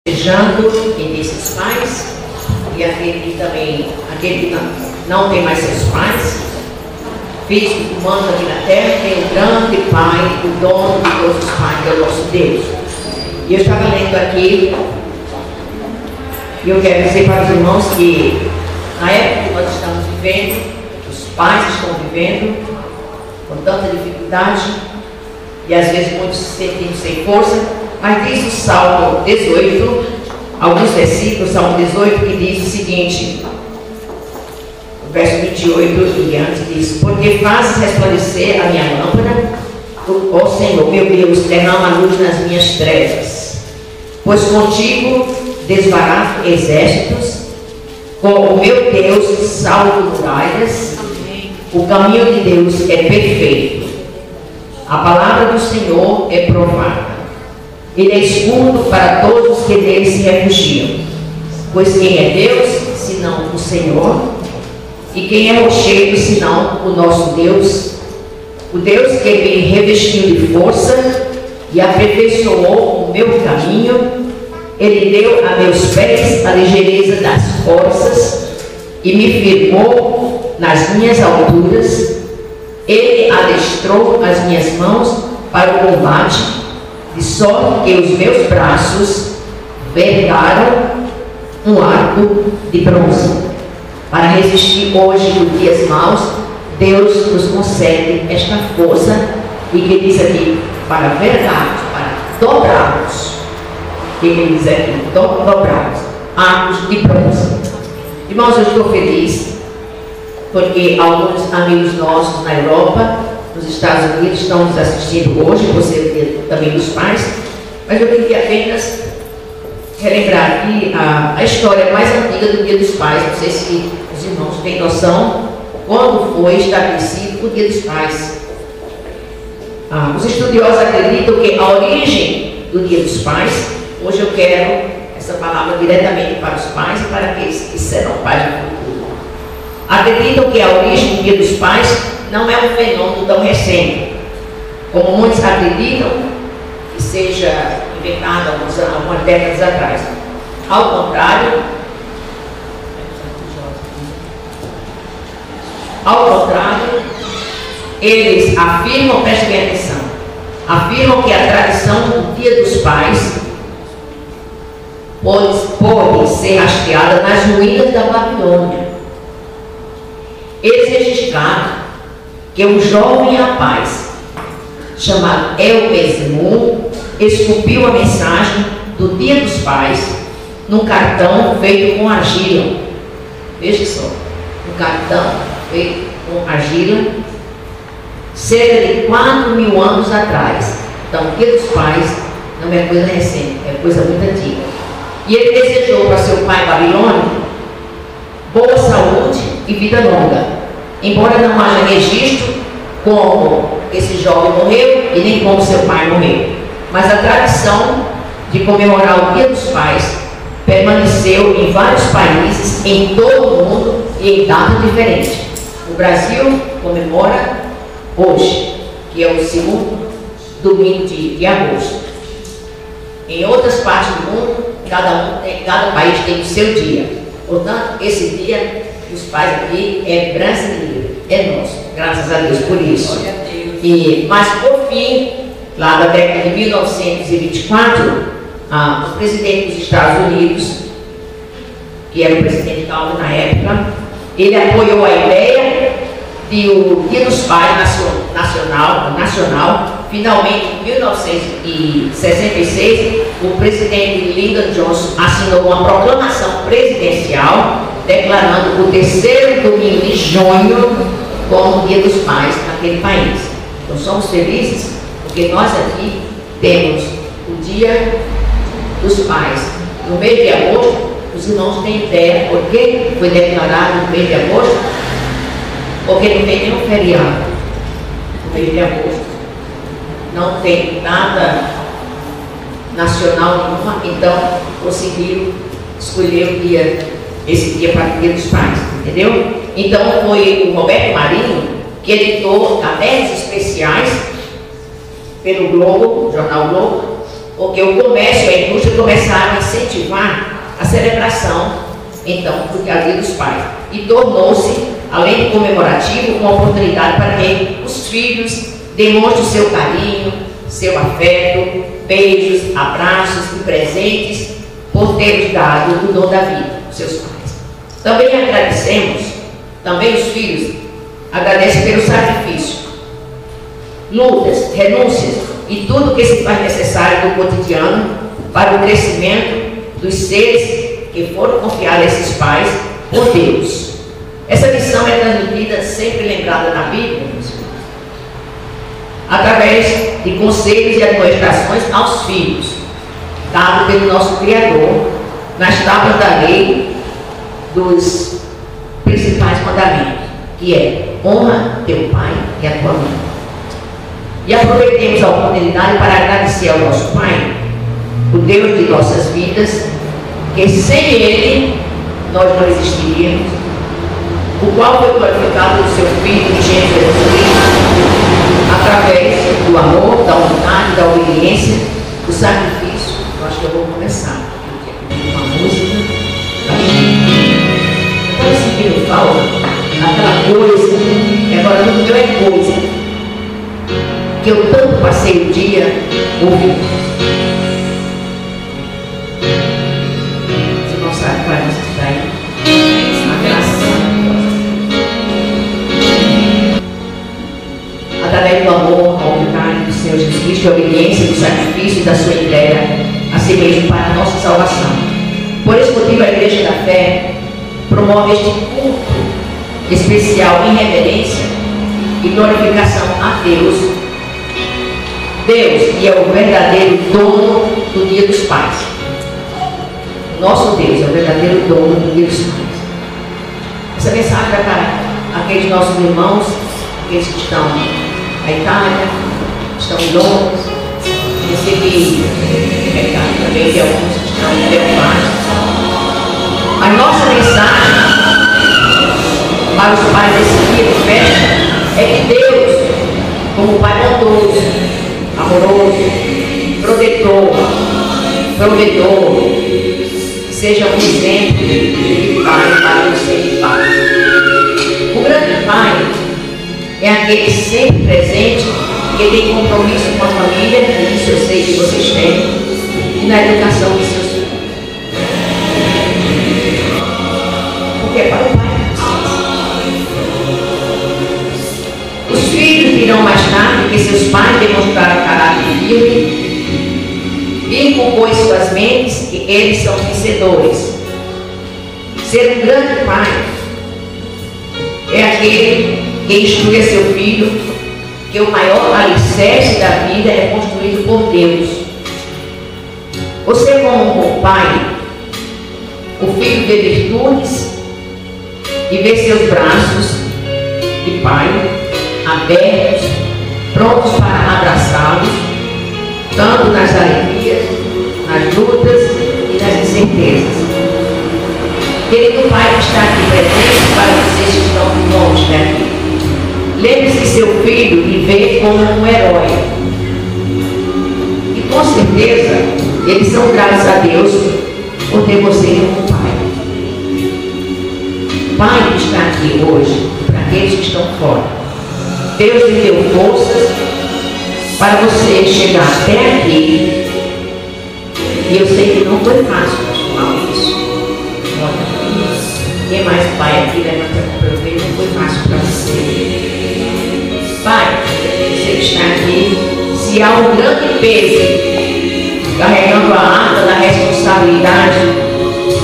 desejando quem tem seus pais e aquele que não tem mais seus pais, físico, humano aqui na terra, tem o grande Pai, o dono de todos os pais, que é o nosso Deus. E eu estava lendo aqui, e eu quero dizer para os irmãos que na época que nós estamos vivendo, os pais estão vivendo com tanta dificuldade, e às vezes muitos se sentindo sem força, mas diz o Salmo 18, alguns versículos, Salmo 18, que diz o seguinte, o verso 28 e antes diz: porque fazes resplandecer a minha lâmpada, ó Senhor, meu Deus, derrama a luz nas minhas trevas, pois contigo desbarato exércitos, com o meu Deus salvo muralhas. O caminho de Deus é perfeito, a palavra do Senhor é provada. Ele é escudo para todos os que nele se refugiam. Pois quem é Deus, senão o Senhor? E quem é rochedo, senão o nosso Deus? O Deus que me revestiu de força e aperfeiçoou o meu caminho. Ele deu a meus pés a ligeireza das forças e me firmou nas minhas alturas. Ele adestrou as minhas mãos para o combate, de sorte que os meus braços vergaram um arco de bronze. Para resistir hoje nos dias maus, Deus nos concede esta força, e que diz aqui, para vergarmos, para dobrarmos. O que ele diz aqui? Dobrarmos, arcos de bronze. Irmãos, eu estou feliz, porque alguns amigos nossos na Europa, nos Estados Unidos, estão nos assistindo hoje, você também dos pais, mas eu queria apenas relembrar aqui a história mais antiga do Dia dos Pais. Não sei se os irmãos têm noção quando foi estabelecido o Dia dos Pais. Os estudiosos acreditam que a origem do Dia dos Pais, hoje eu quero essa palavra diretamente para os pais e para aqueles que serão pais no futuro. Acreditam que a origem do Dia dos Pais não é um fenômeno tão recente, como muitos acreditam que seja inventado algumas décadas atrás. Ao contrário, eles afirmam, prestem bem atenção, afirmam que a tradição do Dia dos Pais pode ser rastreada nas ruínas da Babilônia. Eles registraram que um jovem rapaz chamado El-Ezemum esculpiu a mensagem do Dia dos Pais num cartão feito com argila. Veja só, um cartão feito com argila, cerca de 4.000 anos atrás. Então, o Dia dos Pais não é coisa recente, é coisa muito antiga. E ele desejou para seu pai babilônico boa saúde e vida longa, embora não haja registro como esse jovem morreu e nem como seu pai morreu. Mas a tradição de comemorar o Dia dos Pais permaneceu em vários países, em todo o mundo e em data diferente. O Brasil comemora hoje, que é o segundo domingo de agosto. Em outras partes do mundo, cada país tem o seu dia. Portanto, esse dia dos pais aqui é brasileiro, é nosso, graças a Deus por isso. Mas por fim, lá da década de 1924, o presidente dos Estados Unidos, que era o presidente Calvo na época, ele apoiou a ideia de o Dia dos Pais nacional. Finalmente, em 1966, o presidente Lyndon Johnson assinou uma proclamação presidencial declarando o terceiro domingo de junho como o Dia dos Pais naquele país. Então somos felizes porque nós aqui temos o Dia dos Pais no mês de agosto. Os irmãos têm ideia por que foi declarado no mês de agosto? Porque não tem nenhum feriado no mês de agosto. Não tem nada nacional nenhuma, então conseguiram escolher esse dia para o Dia dos Pais, entendeu? Então foi o Roberto Marinho que editou matérias especiais pelo Globo, jornal Globo, porque o comércio e a indústria começaram a incentivar a celebração, então, do Dia dos Pais. E tornou-se, além de comemorativo, uma oportunidade para que os filhos demonstrem o seu carinho, seu afeto, beijos, abraços e presentes por terem dado o dom da vida aos seus pais. Também agradecemos, também os filhos agradecem pelo sacrifício, lutas, renúncias e tudo que se faz necessário do cotidiano para o crescimento dos seres que foram confiados a esses pais por Deus. Essa missão é transmitida, sempre lembrada na Bíblia, através de conselhos e admoestações aos filhos, dado pelo nosso Criador, nas tábuas da lei dos principais mandamentos, que é: honra teu pai e a tua mãe. E aproveitemos a oportunidade para agradecer ao nosso Pai, o Deus de nossas vidas, que sem Ele nós não existiríamos, o qual foi glorificado no seu Filho de Jesus Cristo, através do amor, da humildade, da obediência, do sacrifício. Eu acho que eu vou começar. Uma música. Estou sentindo falta aquela coisa, e agora tudo meu é coisa, que eu tanto passei o dia ouvindo. Você não sabe qual é a música que está aí? Através do amor, a humildade do Senhor Jesus Cristo, a obediência, do sacrifício e da sua entrega a si mesmo para a nossa salvação. Por esse motivo, a Igreja da Fé promove este culto especial em reverência e glorificação a Deus. Deus, que é o verdadeiro dono do Dia dos Pais. Nosso Deus é o verdadeiro dono do Dia dos Pais. Essa mensagem é para aqueles nossos irmãos, aqueles que estão na Itália, estão em Londres, recebi recado também de alguns que estão em Belfast. A nossa mensagem para os pais desse dia de festa é que Deus, como Pai bondoso, amoroso, protetor, provedor, seja um exemplo de pai para os seus pais. O grande pai é aquele sempre presente, que tem compromisso com a família, e isso eu sei que vocês têm, e na educação dos seus filhos. Porque é para o pai. Os filhos dirão mais tarde que seus pais demonstraram caráter firme e inculcou em suas mentes que eles são vencedores. Ser um grande pai é aquele que instrui a seu filho que o maior alicerce da vida é construído por Deus. Você, como um bom pai, o filho vê virtudes e vê seus braços de pai abertos, prontos para abraçá-los, tanto nas alegrias, nas lutas e nas incertezas. Querido Pai que está aqui presente, para vocês que estão longe daqui, lembre-se de seu filho e vê como um herói. E com certeza, eles são gratos a Deus por ter você como pai. Pai que está aqui hoje, para aqueles que estão fora, Deus lhe deu forças para você chegar até aqui. E eu sei que não foi fácil falar isso. Olha, quem mais pai aqui levanta a mão para eu ver, não foi fácil para você. Pai, você que está aqui, se há um grande peso carregando a arca da responsabilidade,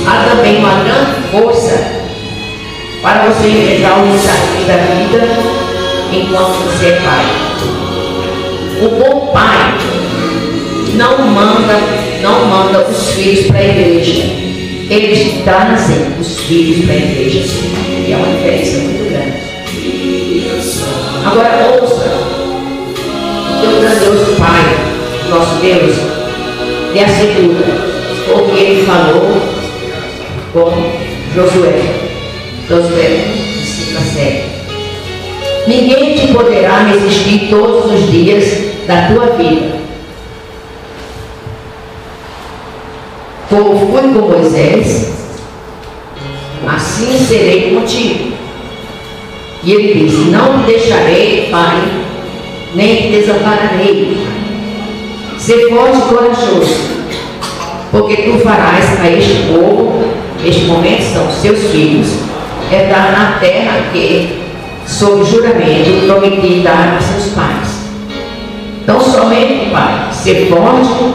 há também uma grande força para você enfrentar o desafio da vida enquanto você é pai. O bom pai não manda os filhos para a igreja. Eles trazem os filhos para a igreja. E é uma diferença muito grande. Agora ouça o teu grandioso Pai, nosso Deus, lhe assegura o que ele falou com Josué. Josué 5:7. Ninguém te poderá resistir todos os dias da tua vida. como fui com Moisés, assim serei contigo. E ele disse: não te deixarei, Pai, nem te desampararei. Ser forte e corajoso, porque tu farás a este povo, este momento são seus filhos, herdar na terra que, sob juramento, prometi dar a seus pais. Então somente, Pai, ser forte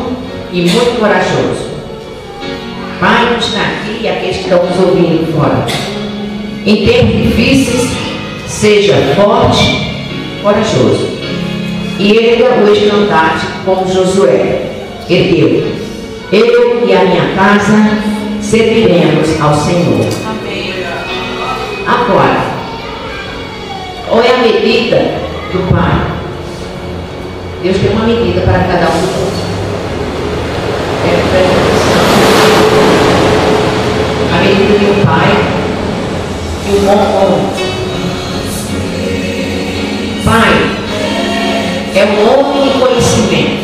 e muito corajoso. Pai, que está aqui e aqueles que estão nos ouvindo fora. Em tempos difíceis, seja forte e corajoso. E erga o estandarte como Josué ergueu. Eu e a minha casa serviremos ao Senhor. Amém. Agora, qual é a medida do Pai? Deus tem uma medida para cada um de nós. A medida de um pai e um bom homem. Pai é um homem de conhecimento.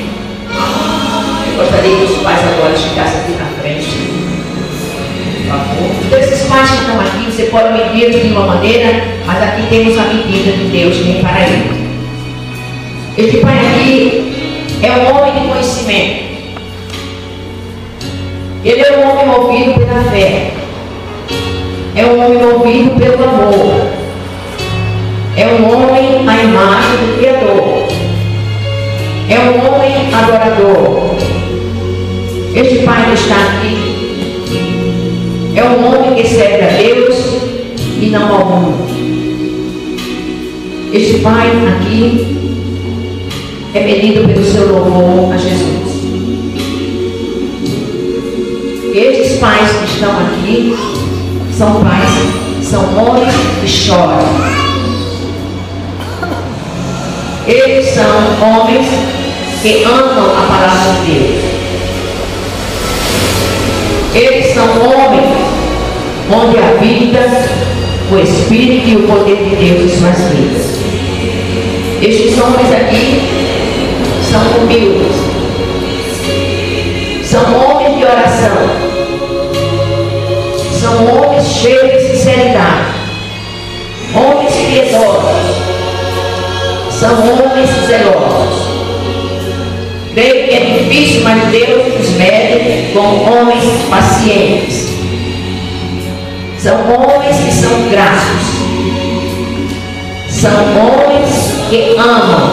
Eu gostaria que os pais agora chegassem aqui na frente. Por favor. Então, esses pais que estão aqui, você pode medir de uma maneira, mas aqui temos a medida que Deus tem para ele. Este pai aqui é um homem de conhecimento. Ele é um homem movido pela fé. É um homem movido pelo amor. É um homem à imagem do Criador. É um homem adorador. Este pai que está aqui é um homem que serve a Deus e não ao mundo. Este pai aqui é medido pelo seu louvor a Jesus. Estes pais que estão aqui são pais, são homens que choram. Eles são homens que amam a palavra de Deus. Eles são homens onde a vida, o Espírito e o poder de Deus em suas vidas. Estes homens aqui são humildes. São homens de oração. São homens cheios de sinceridade. Homens piedosos. São homens zelosos. Creio que é difícil, mas Deus os mede com homens pacientes. São homens que são gratos. São homens que amam.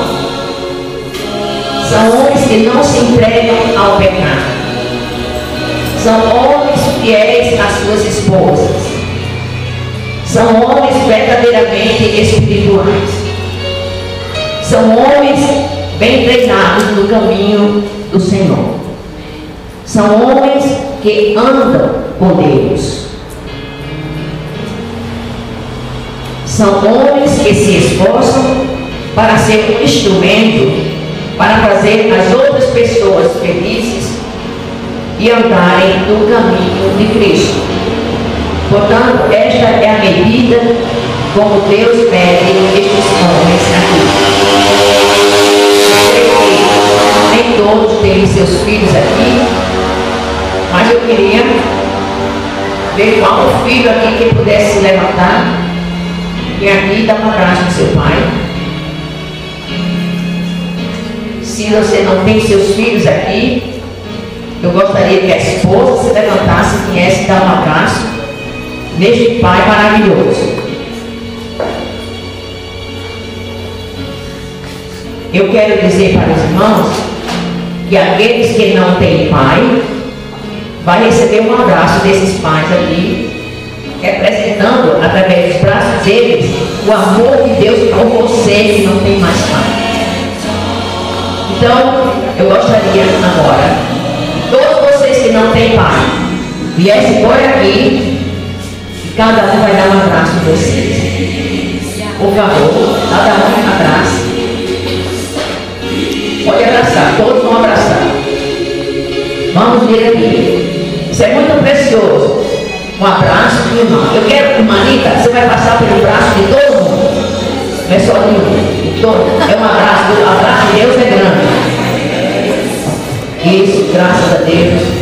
São homens que não se entregam ao pecado. São homens fiéis às suas esposas. São homens verdadeiramente espirituais. São homens bem treinados no caminho do Senhor. São homens que andam com Deus. São homens que se esforçam para ser um instrumento para fazer as outras pessoas felizes e andarem no caminho de Cristo. Portanto, esta é a medida como Deus pede estes homens aqui. Nem todos têm seus filhos aqui, mas eu queria ver qual filho aqui que pudesse se levantar e aqui dar um abraço no seu pai. Se você não tem seus filhos aqui, eu gostaria que a esposa se levantasse e viesse dar um abraço neste pai maravilhoso. Eu quero dizer para os irmãos que aqueles que não têm pai vai receber um abraço desses pais aqui, representando através dos braços deles o amor de Deus por você que não tem mais pai. Então, eu gostaria agora que todos vocês que não têm pai viessem por aqui e cada um vai dar um abraço em vocês. Por favor, cada um abraça. Pode abraçar, todos vão abraçar. Vamos vir aqui. Isso é muito precioso. Um abraço de irmão. Eu quero que Manita, você vai passar pelo braço de todo mundo. Não é só de um. É um abraço. O abraço de Deus é grande. Isso, graças a Deus.